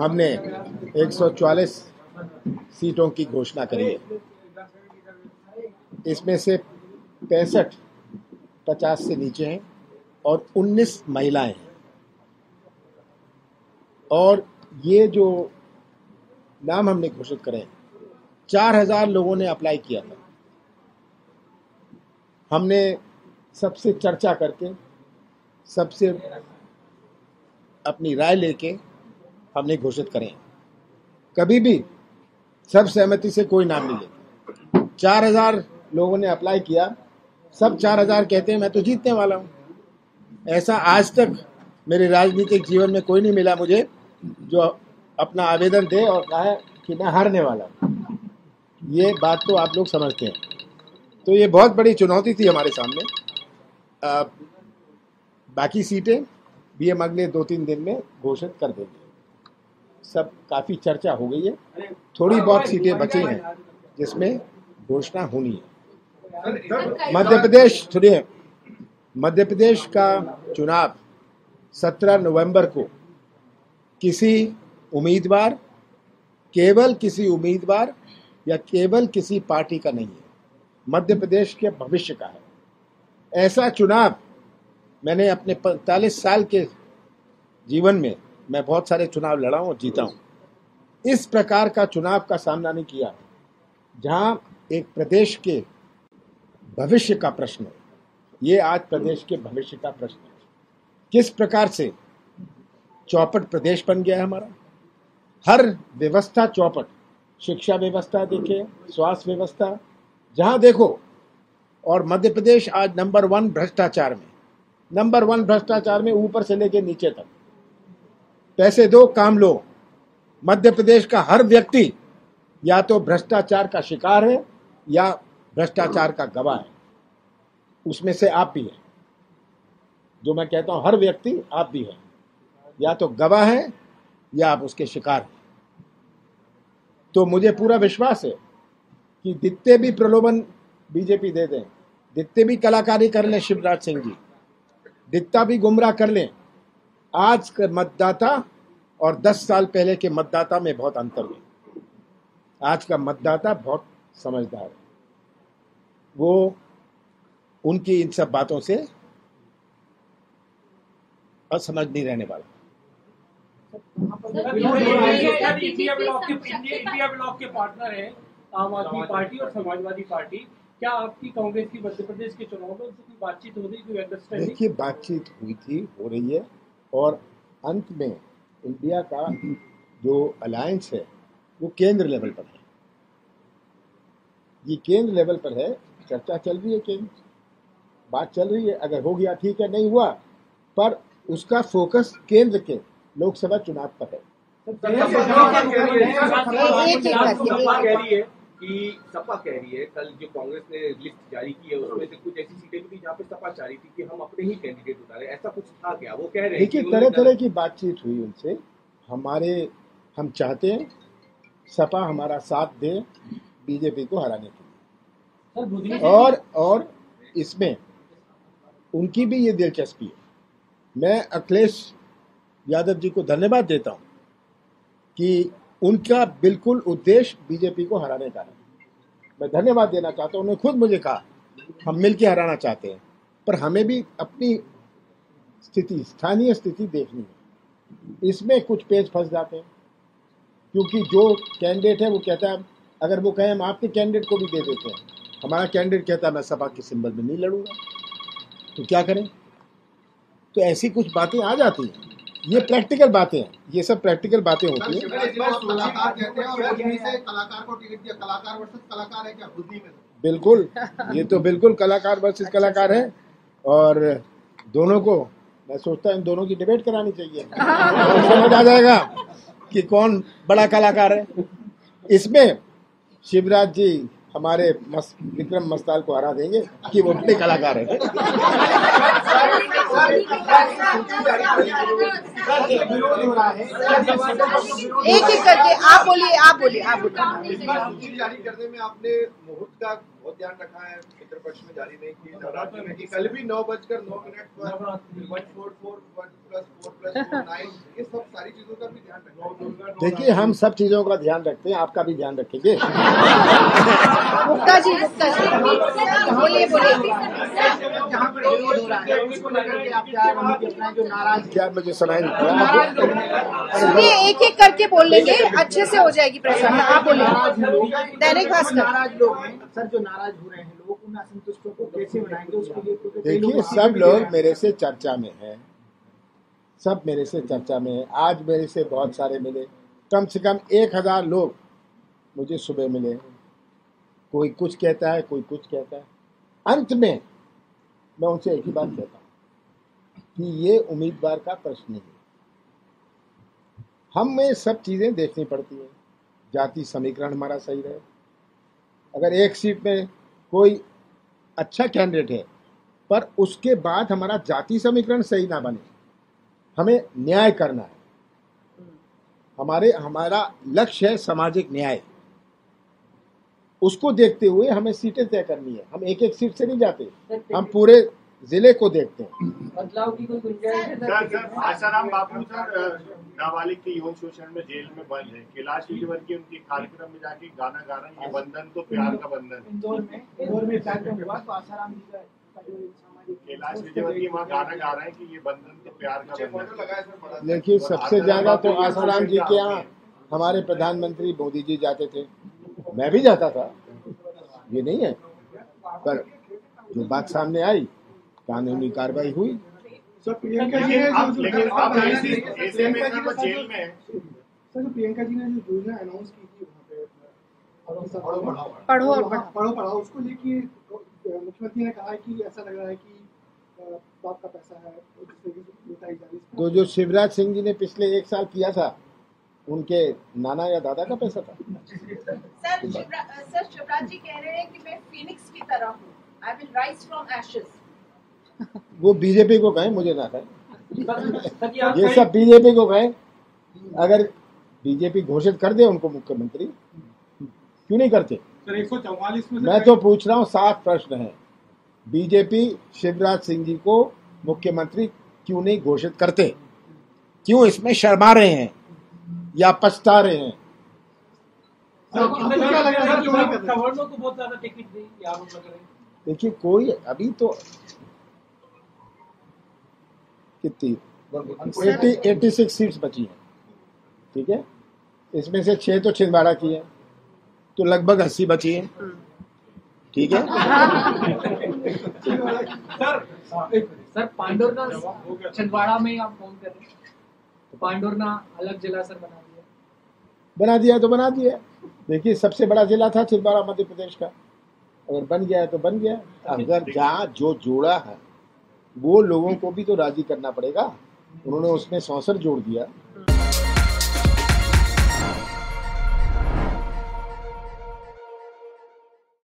हमने 144 सीटों की घोषणा करी है। इसमें से 65 50 से नीचे हैं और 19 महिलाएं हैं। और ये जो नाम हमने घोषित करे, 4000 लोगों ने अप्लाई किया था। हमने सबसे चर्चा करके, सबसे अपनी राय लेके हमने घोषित करे। कभी भी सब सहमति से कोई नाम नहीं लेता। 4000 लोगों ने अप्लाई किया, सब 4000 कहते हैं मैं तो जीतने वाला हूं। ऐसा आज तक मेरे राजनीतिक जीवन में कोई नहीं मिला मुझे जो अपना आवेदन दे और कहे कि मैं हारने वाला हूं। ये बात तो आप लोग समझते हैं। तो ये बहुत बड़ी चुनौती थी हमारे सामने। बाकी सीटें भी हम अगले 2-3 दिन में घोषित कर देंगे। सब काफ़ी चर्चा हो गई है, थोड़ी बहुत सीटें बची हैं जिसमें घोषणा होनी है। मध्य प्रदेश का चुनाव 17 नवंबर को केवल किसी उम्मीदवार या केवल किसी पार्टी का नहीं है, मध्य प्रदेश के भविष्य का है। ऐसा चुनाव मैंने अपने 45 साल के जीवन में मैं बहुत सारे चुनाव लड़ा हूं और जीता हूं। इस प्रकार का चुनाव का सामना नहीं किया जहां एक प्रदेश के भविष्य का प्रश्न है। ये आज प्रदेश के भविष्य का प्रश्न है। किस प्रकार से चौपट प्रदेश बन गया है हमारा। हर व्यवस्था चौपट, शिक्षा व्यवस्था देखे, स्वास्थ्य व्यवस्था, जहां देखो। और मध्य प्रदेश आज नंबर 1 भ्रष्टाचार में ऊपर से लेके नीचे तक। पैसे दो काम लो। मध्य प्रदेश का हर व्यक्ति या तो भ्रष्टाचार का शिकार है या भ्रष्टाचार का गवाह है। उसमें से आप भी हैं। जो मैं कहता हूं हर व्यक्ति, आप भी हैं, या तो गवाह है या आप उसके शिकार हैं। तो मुझे पूरा विश्वास है कि जितने भी प्रलोभन बीजेपी दे दें, जितने भी कलाकारी कर लें शिवराज सिंह जी, जितना भी गुमराह कर लें, आज के मतदाता और 10 साल पहले के मतदाता में बहुत अंतर है। आज का मतदाता बहुत समझदार है। वो उनकी इन सब बातों से असमझ नहीं रहने वाला। इंडिया ब्लॉक के पार्टनर है आम आदमी पार्टी और समाजवादी पार्टी। क्या आपकी कांग्रेस की मध्य प्रदेश के चुनाव में उनसे कोई बातचीत हो रही, कोई अंडरस्टैंडिंग? देखिए, बातचीत हुई थी, हो रही है, और अंत में इंडिया का जो अलायंस है वो केंद्र लेवल पर है। ये केंद्र लेवल पर है, चर्चा चल रही है, बात चल रही है। अगर हो गया ठीक है, नहीं हुआ, पर उसका फोकस केंद्र के लोकसभा चुनाव पर है। सपा कह रही है कल जो कांग्रेस ने लिस्ट जारी की है उसमें से कुछ ऐसी सीटें भी थी जहाँ पे सपा चाह रही थी कि हम अपने ही कैंडिडेट उतारे। ऐसा कुछ था क्या? वो कह रहे हैं। देखिए, तरह तरह की बातचीत हुई उनसे। हम चाहते हैं सपा हमारा साथ दे बीजेपी को हराने के लिए, और इसमें उनकी भी ये दिलचस्पी है। मैं अखिलेश यादव जी को धन्यवाद देता हूं कि उनका बिल्कुल उद्देश्य बीजेपी को हराने का है। मैं धन्यवाद देना चाहता हूं। उन्होंने खुद मुझे कहा हम मिलकर हराना चाहते हैं, पर हमें भी अपनी स्थिति, स्थानीय स्थिति देखनी है। इसमें कुछ पेच फंस जाते हैं, क्योंकि जो कैंडिडेट है वो कहता है, अगर वो कहें हम आपके कैंडिडेट को भी दे देते हैं, हमारा कैंडिडेट कहता है मैं सपा के सिंबल में नहीं लड़ूंगा, तो क्या करें? तो ऐसी कुछ बातें आ जाती हैं। ये प्रैक्टिकल बातें हैं, ये सब प्रैक्टिकल बातें होती हैं। बिल्कुल, ये तो बिल्कुल कलाकार वर्सेस कलाकार है, और दोनों को मैं सोचता हूँ इन दोनों की डिबेट करानी चाहिए। समझ आ जाएगा कि कौन बड़ा कलाकार है। इसमें शिवराज जी हमारे विक्रम मस्ताल को हरा देंगे कि वो बड़े कलाकार है। विरोध हो रहा है, एक एक करके आप बोलिए। सूची जारी करने में आपने मुहूर्त का बहुत ध्यान रखा है, पितृपक्ष में जारी नहीं किए, नवरात्रि में कि कल भी 9:09 पर 144+4+9 ये सब सारी चीजों का भी ध्यान रखा। देखिए, हम सब चीजों का ध्यान रखते हैं, आपका भी ध्यान रखेंगे। गुप्ता जी बोलिए। क्या मुझे सुनाई नहीं दिया? सुनिए, एक एक करके बोल लेंगे, अच्छे से हो जाएगी प्रसाद। आप बोलिए। दैनिक भास्कर। नाराज लोग हैं सर, जो नाराज हो रहे हैं लोग, उन असंतुष्टों को कैसे बनाएंगे उसके लिए? देखिए, सब लोग मेरे से चर्चा में हैं, सब मेरे से चर्चा में है। आज मेरे से बहुत सारे मिले, कम से कम 1000 लोग मुझे सुबह मिले। कोई कुछ कहता है, कोई कुछ कहता है। अंत में मैं उनसे एक ही बात कहता हूँ कि ये उम्मीदवार का प्रश्न नहीं है। हमें सब चीज़ें देखनी पड़ती हैं। जाति समीकरण हमारा सही रहे। अगर एक सीट में कोई अच्छा कैंडिडेट है पर उसके बाद हमारा जाति समीकरण सही ना बने, हमें न्याय करना है। हमारा लक्ष्य है सामाजिक न्याय। उसको देखते हुए हमें सीटें तय करनी है। हम एक एक सीट से नहीं जाते, हम पूरे जिले को देखते हैं। बदलाव की कोई गुंजाइश है? आसाराम बापू सर नाबालिग के यौन शोषण में जेल में बंद है। कैलाश विजयवर्गीय उनके कार्यक्रम में जाके गाना गा रहे हैं, ये बंधन तो प्यार का बंधन। इंदौर में कार्यक्रम हुआ तो आसाराम जी का कैलाश विजयवर्गीय वहाँ गाना गा रहे हैं कि ये बंधन तो प्यार का बंधन। देखिए, सबसे ज्यादा तो आसाराम जी के यहाँ हमारे प्रधानमंत्री मोदी जी जाते थे, मैं भी जाता था, ये नहीं है। पर जो बात सामने आई, कानूनी कार्रवाई हुई। सर प्रियंका जी ने जो योजना अनाउंस की थी वहाँ पे पढ़ो उसको लेके मुख्यमंत्री ने कहा है कि ऐसा लग रहा है कि बाप का पैसा है लुटाई जा रही है। तो जो शिवराज सिंह जी ने पिछले 1 साल किया था, उनके नाना या दादा का पैसा था। सर शिवराज जी कह रहे हैं कि मैं फीनिक्स की तरह हूँ, I will rise from ashes. वो बीजेपी को कहें, मुझे ना कहें। ये सब बीजेपी को कहें। अगर बीजेपी घोषित कर दे उनको मुख्यमंत्री, क्यों नहीं करते? सर 144 में मैं तो पूछ रहा हूँ, 7 प्रश्न हैं। बीजेपी शिवराज सिंह जी को मुख्यमंत्री क्यों नहीं घोषित करते? क्यों इसमें शर्मा रहे हैं या पछता रहे हैं? सवर्णों को बहुत ज्यादा टिकट दी, आरोप लग रहे हैं। देखिए, कोई अभी तो कितनी 86 सीट्स बची हैं, ठीक है। इसमें से 6 तो छिंदवाड़ा की है, तो लगभग 80 बची है, ठीक है। सर पांडुरना छिंदवाड़ा में आप फोन कर रहे हैं, तो पांडुरना अलग जिला सर बना दिया तो बना दिया। देखिए, सबसे बड़ा जिला था छिंदवाड़ा मध्य प्रदेश का, अगर बन गया है तो बन गया। अगर जहाँ जो जोड़ा है वो लोगों को भी तो राजी करना पड़ेगा। उन्होंने उसमें 64 जोड़ दिया।